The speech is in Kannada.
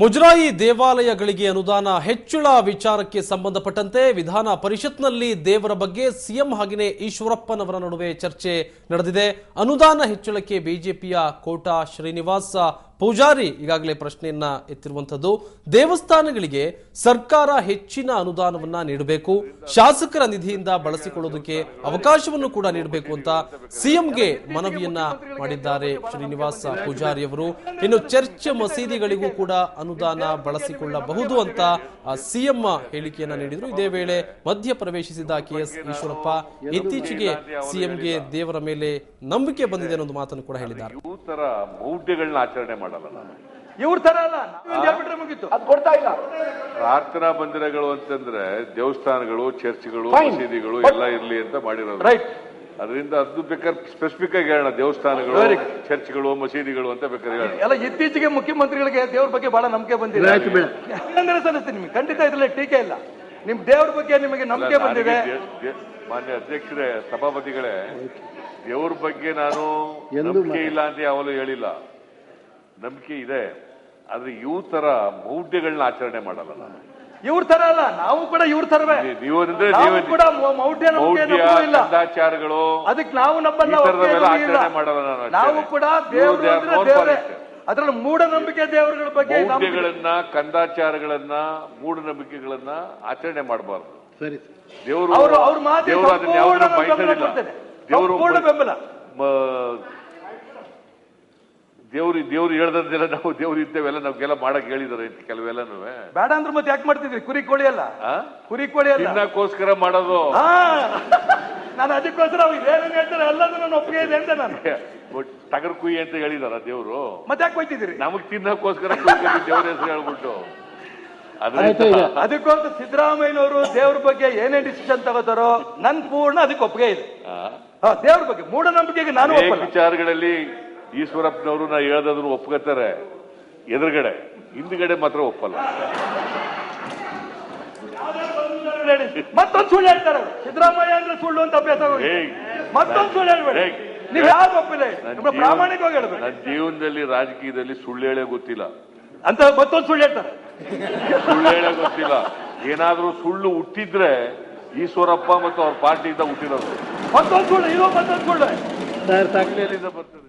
ಮುಜರಾಯಿ ದೇವಾಲಯಗಳಿಗೆ ಅನುದಾನ ಹೆಚ್ಚಳ ವಿಚಾರಕ್ಕೆ ಸಂಬಂಧಪಟ್ಟಂತೆ ವಿಧಾನ ಪರಿಷತ್ನಲ್ಲಿ ದೇವರ ಬಗ್ಗೆ ಸಿಎಂ ಹಾಗೆಯೇ ಈಶ್ವರಪ್ಪನವರ ನಡುವೆ ಚರ್ಚೆ ನಡೆದಿದೆ. ಅನುದಾನ ಹೆಚ್ಚಳಕ್ಕೆ ಬಿಜೆಪಿಯ ಕೋಟಾ ಶ್ರೀನಿವಾಸ ಪೂಜಾರಿ ಈಗಾಗಲೇ ಪ್ರಶ್ನೆಯನ್ನ ಎತ್ತಿರುವಂತದ್ದು. ದೇವಸ್ಥಾನಗಳಿಗೆ ಸರ್ಕಾರ ಹೆಚ್ಚಿನ ಅನುದಾನವನ್ನ ನೀಡಬೇಕು, ಶಾಸಕರ ನಿಧಿಯಿಂದ ಬಳಸಿಕೊಳ್ಳೋದಕ್ಕೆ ಅವಕಾಶವನ್ನು ಕೂಡ ನೀಡಬೇಕು ಅಂತ ಸಿಎಂಗೆ ಮನವಿಯನ್ನ ಮಾಡಿದ್ದಾರೆ ಶ್ರೀನಿವಾಸ ಪೂಜಾರಿ ಅವರು. ಇನ್ನು ಚರ್ಚ್ ಮಸೀದಿಗಳಿಗೂ ಕೂಡ ಅನುದಾನ ಬಳಸಿಕೊಳ್ಳಬಹುದು ಅಂತ ಸಿಎಂ ಹೇಳಿಕೆಯನ್ನ ನೀಡಿದ್ರು. ಇದೇ ವೇಳೆ ಮಧ್ಯ ಪ್ರವೇಶಿಸಿದ ಕೆಎಸ್ ಈಶ್ವರಪ್ಪ ಇತ್ತೀಚೆಗೆ ಸಿಎಂಗೆ ದೇವರ ಮೇಲೆ ನಂಬಿಕೆ ಬಂದಿದೆ ಅನ್ನೋ ಮಾತನ್ನು ಕೂಡ ಹೇಳಿದ್ದಾರೆ. ಆಚರಣೆ ಮಾಡಲ್ಲ ನಾನು, ಇವ್ರ ತರ ಅಲ್ಲ, ಮುಗಿತ್ತು ಅದು ಕೊಡ್ತಾ ಇಲ್ಲ. ಪ್ರಾರ್ಥನಾ ಮಂದಿರಗಳು ಅಂತಂದ್ರೆ ದೇವಸ್ಥಾನಗಳು, ಚರ್ಚ್ಗಳು, ಮಸೀದಿಗಳು ಎಲ್ಲ ಇರ್ಲಿ ಅಂತ ಮಾಡಿರೋದು. ರೈಟ್. ಅದರಿಂದ ಅದು ಬೇಕಾದ್ರೆ ಸ್ಪೆಸಿಫಿಕ್ ಆಗಿ ಹೇಳೋಣ, ದೇವಸ್ಥಾನಗಳು, ಚರ್ಚ್ಗಳು, ಮಸೀದಿಗಳು ಅಂತ ಬೇಕಾದ್ರೆ ಹೇಳೋಣ. ಎಲ್ಲ ಇತ್ತೀಚೆಗೆ ಮುಖ್ಯಮಂತ್ರಿಗಳಿಗೆ ದೇವ್ರ ಬಗ್ಗೆ ಬಹಳ ನಂಬಿಕೆ ಬಂದಿದೆ. ಸಲ್ಲಿಸ್ತೀನಿ ನಿಮ್ಗೆ, ಖಂಡಿತ ಇದ್ರಲ್ಲಿ ಟೀಕೆ ಇಲ್ಲ. ನಿಮ್ ದೇವ್ರ ಬಗ್ಗೆ ನಿಮಗೆ ನಂಬಿಕೆ ಬಂದಿದೆ. ಮಾನ್ಯ ಅಧ್ಯಕ್ಷರೇ, ಸಭಾಪತಿಗಳೇ, ದೇವ್ರ ಬಗ್ಗೆ ನಾನು ನಂಬಿಕೆ ಇಲ್ಲ ಅಂತ ಯಾವಾಗಲೂ ಹೇಳಿಲ್ಲ, ನಂಬಿಕೆ ಇದೆ. ಆದ್ರೆ ಇವ್ರ ತರ ಮೌಢ್ಯಗಳನ್ನ ಆಚರಣೆ ಮಾಡಲ್ಲ ನಾನು. ಇವ್ರ ತರ ಅಲ್ಲ, ನಾವು ಕೂಡ ಇವ್ರ ತರವೇ. ನೀವು ಕೂಡ ಕಂದಾಚಾರಗಳು, ಅದಕ್ಕೆ ನಾವು ನಮ್ಮನ್ನ ಆಚರಣೆ ಮಾಡಲ್ಲ ನಾನು. ನಾವು ಕೂಡ ಅದ್ರಲ್ಲಿ ಮೂಢನಂಬಿಕೆ ದೇವರುಗಳ ಬಗ್ಗೆ ಮೌಢ್ಯಗಳನ್ನ, ಕಂದಾಚಾರಗಳನ್ನ, ಮೂಢನಂಬಿಕೆಗಳನ್ನ ಆಚರಣೆ ಮಾಡಬಾರ್ದು. ಸರಿ, ದೇವರು ದೇವರು ಅದನ್ನ ಯಾವ್ದು ಬಯಸಲಿಲ್ಲ. ಬೆಂಬಲ ದೇವ್ರು ಹೇಳ್ದಲ್ಲ, ನಾವು ದೇವ್ರು ಇದ್ದೇವೆಲ್ಲ ನಾವ್ಗೆಲ್ಲ ಮಾಡಕ್ ಹೇಳಿದಾರೆ ಕೆಲವೆಲ್ಲನೂ. ಬೇಡ ಅಂದ್ರೆ ಮತ್ತೆ ಯಾಕೆ ಮಾಡ್ತಿದ್ರಿ? ಕುರಿ ಕೋಳಿ ಅಲ್ಲ, ಕುರಿ ಕೋಳಿ ಅಲ್ಲ, ತಿನ್ನಕ್ಕೋಸ್ಕರ ಮಾಡೋದು. ನಾನು ಅದಕ್ಕೋಸ್ಕರ ಏನೇನು ಹೇಳ್ತಾರೆ ಎಲ್ಲದೂ ನಾನು ಒಪ್ಪಿಗೆ ಇದೆ ಅಂತ. ನಾನು ಟಗರ್ ಕುಯ್ಯಿ ಅಂತ ಹೇಳಿದಾರ ದೇವ್ರು, ಮತ್ತೆ ಯಾಕೆ ಹೋಯ್ತಿದ್ದೀರಿ? ನಮಗ್ ತಿನ್ನಕ್ಕೋಸ್ಕರ ದೇವ್ರ ಹೆಸರು ಹೇಳ್ಬಿಟ್ಟು. ಅದಕ್ಕೋಸ್ಕರ ಸಿದ್ದರಾಮಯ್ಯನವರು ದೇವ್ರ ಬಗ್ಗೆ ಏನೇ ಡಿಸಿಷನ್ ತಗೋತಾರೋ ನನ್ ಪೂರ್ಣ ಅದಕ್ಕೆ ಒಪ್ಪಿಗೆ ಇದೆ. ದೇವ್ರ ಬಗ್ಗೆ ಮೂಢನಂಬಿಕೆಗೆ ನಾನು ವಿಚಾರಗಳಲ್ಲಿ ಈಶ್ವರಪ್ಪನವರು ನಾ ಹೇಳೋದಾದ್ರು ಒಪ್ಕೋತಾರೆ, ಎದುರುಗಡೆ, ಹಿಂದ್ಗಡೆ ಮಾತ್ರ ಒಪ್ಪಲ್ಲ. ಮತ್ತೊಂದು ಸುಳ್ಳು ಹೇಳ್ತಾರೆ, ಸಿದ್ದರಾಮಯ್ಯ ಅಂದ್ರೆ ಸುಳ್ಳು ಅಂತ ಅಭ್ಯಾಸ. ಮತ್ತೊಂದು ಸುಳ್ಳು ಹೇಳ್ಬೇಡಿ, ನೀವು ಯಾರು ಒಪ್ಪಿಲ್ಲ, ಪ್ರಾಮಾಣಿಕವಾಗಿ ಹೇಳ್ಬೇಕು. ನನ್ನ ಜೀವನದಲ್ಲಿ ರಾಜಕೀಯದಲ್ಲಿ ಸುಳ್ಳು ಹೇಳೇ ಗೊತ್ತಿಲ್ಲ ಅಂತ ಮತ್ತೊಂದು ಸುಳ್ಳು ಹೇಳ್ತಾರೆ. ಸುಳ್ಳು ಹೇಳೇ ಗೊತ್ತಿಲ್ಲ. ಏನಾದ್ರೂ ಸುಳ್ಳು ಹುಟ್ಟಿದ್ರೆ ಈಶ್ವರಪ್ಪ ಮತ್ತು ಅವ್ರ ಪಾರ್ಟಿಯಿಂದ ಹುಟ್ಟಿರೋದು. ಮತ್ತೊಂದು ಸುಳ್ಳು, ಇದು ಮತ್ತೊಂದು ಸುಳ್ಳು ಬರ್ತದೆ.